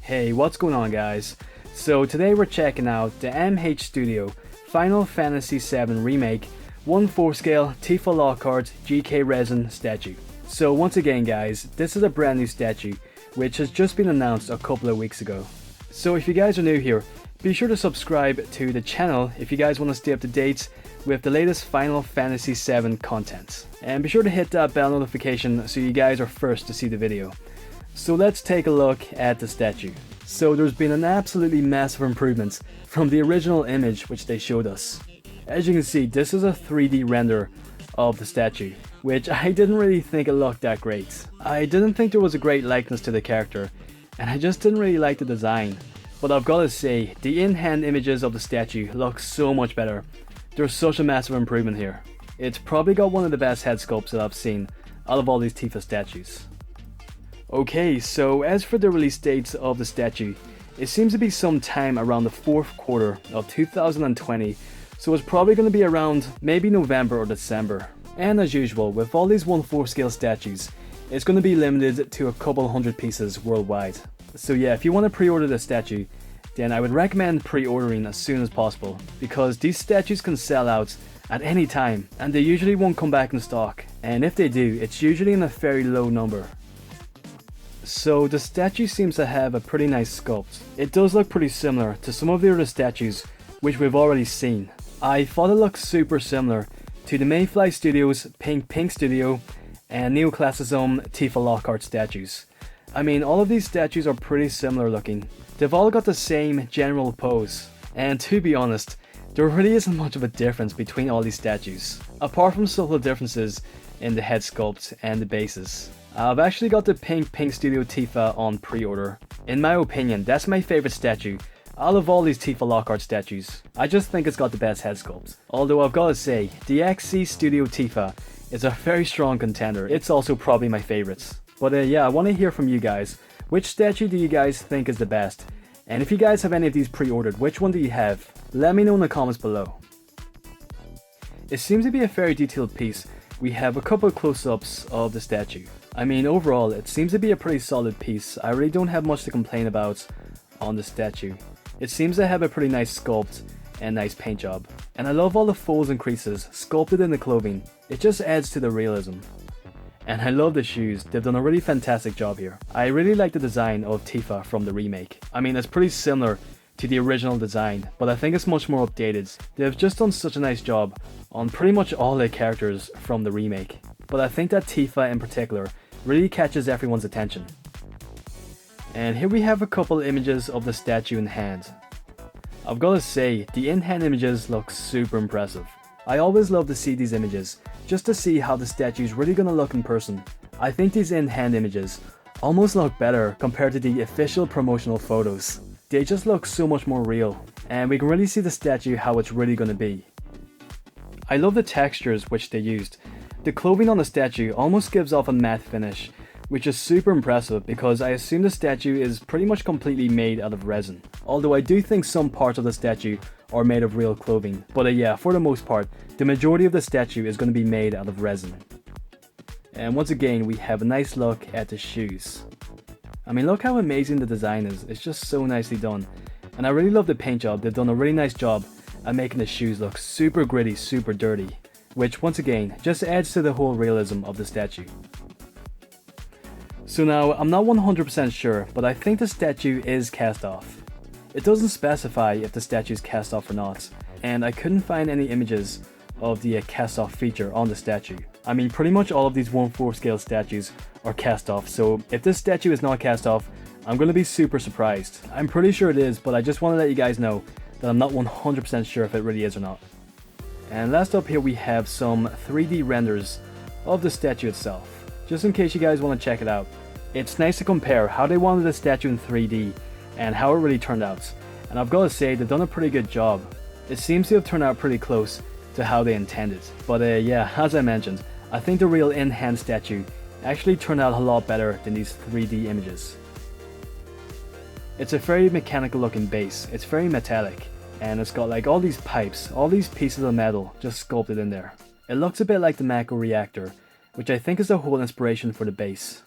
Hey, what's going on guys? So today we're checking out the MH Studio Final Fantasy VII Remake 1/4 scale Tifa Lockhart GK resin statue. So once again guys, this is a brand new statue which has just been announced a couple of weeks ago. So if you guys are new here, be sure to subscribe to the channel if you guys want to stay up to date with the latest Final Fantasy VII content. And be sure to hit that bell notification so you guys are first to see the video. So let's take a look at the statue. So there's been an absolutely massive improvement from the original image which they showed us. As you can see, this is a 3D render of the statue, which I didn't really think it looked that great. I didn't think there was a great likeness to the character, and I just didn't really like the design. But I've got to say, the in-hand images of the statue look so much better. There's such a massive improvement here. It's probably got one of the best head sculpts that I've seen out of all these Tifa statues. Okay, so as for the release dates of the statue, it seems to be sometime around the 4th quarter of 2020, so it's probably going to be around maybe November or December. And as usual, with all these 1/4 scale statues, it's going to be limited to a couple hundred pieces worldwide. So yeah, if you want to pre-order the statue, then I would recommend pre-ordering as soon as possible, because these statues can sell out at any time, and they usually won't come back in stock, and if they do, it's usually in a very low number. So the statue seems to have a pretty nice sculpt. It does look pretty similar to some of the other statues which we've already seen. I thought it looked super similar to the Mayflies Studio's Pink Studio and Neoclassicism Tifa Lockhart statues. I mean, all of these statues are pretty similar looking. They've all got the same general pose, and to be honest, there really isn't much of a difference between all these statues, apart from subtle differences in the head sculpt and the bases. I've actually got the Pink Studio Tifa on pre-order. In my opinion, that's my favourite statue out of all these Tifa Lockhart statues. I just think it's got the best head sculpt. Although I've got to say, the Exquisite Studio Tifa is a very strong contender. It's also probably my favourite. But yeah, I want to hear from you guys. Which statue do you guys think is the best? And if you guys have any of these pre-ordered, which one do you have? Let me know in the comments below. It seems to be a very detailed piece. We have a couple of close-ups of the statue. I mean, overall, it seems to be a pretty solid piece. I really don't have much to complain about on the statue. It seems to have a pretty nice sculpt and nice paint job. And I love all the folds and creases sculpted in the clothing. It just adds to the realism. And I love the shoes. They've done a really fantastic job here. I really like the design of Tifa from the remake. I mean, it's pretty similar to the original design, but I think it's much more updated. They've just done such a nice job on pretty much all the characters from the remake. But I think that Tifa in particular really catches everyone's attention. And here we have a couple images of the statue in hand. I've got to say, the in-hand images look super impressive. I always love to see these images, just to see how the statue is really going to look in person. I think these in-hand images almost look better compared to the official promotional photos. They just look so much more real, and we can really see the statue how it's really going to be. I love the textures which they used. The clothing on the statue almost gives off a matte finish, which is super impressive because I assume the statue is pretty much completely made out of resin. Although I do think some parts of the statue are made of real clothing, but yeah, for the most part, the majority of the statue is going to be made out of resin. And once again, we have a nice look at the shoes. I mean, look how amazing the design is. It's just so nicely done. And I really love the paint job. They've done a really nice job at making the shoes look super gritty, super dirty, which once again just adds to the whole realism of the statue. So now, I'm not 100% sure, but I think the statue is cast off. It doesn't specify if the statue is cast off or not, and I couldn't find any images of the cast off feature on the statue. I mean, pretty much all of these 1/4 scale statues are cast off, so if this statue is not cast off, I'm going to be super surprised. I'm pretty sure it is, but I just want to let you guys know that I'm not 100% sure if it really is or not. And last up here we have some 3D renders of the statue itself, just in case you guys want to check it out. It's nice to compare how they wanted the statue in 3D and how it really turned out, and I've got to say they've done a pretty good job. It seems to have turned out pretty close to how they intended, but yeah, as I mentioned, I think the real in-hand statue actually turned out a lot better than these 3D images. It's a very mechanical looking base. It's very metallic, and it's got like all these pipes, all these pieces of metal just sculpted in there. It looks a bit like the Mako reactor, which I think is the whole inspiration for the base.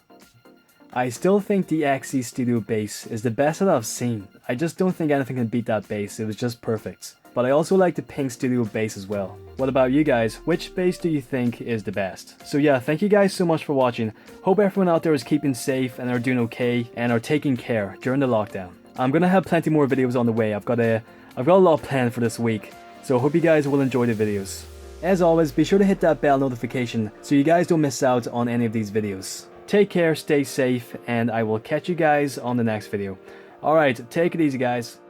I still think the Exquisite Studio base is the best that I've seen. I just don't think anything can beat that base, it was just perfect. But I also like the Pink Studio base as well. What about you guys? Which base do you think is the best? So yeah, thank you guys so much for watching. Hope everyone out there is keeping safe and are doing okay and are taking care during the lockdown. I'm gonna have plenty more videos on the way. I've got a lot planned for this week. So I hope you guys will enjoy the videos. As always, be sure to hit that bell notification so you guys don't miss out on any of these videos. Take care, stay safe, and I will catch you guys on the next video. Alright, take it easy guys.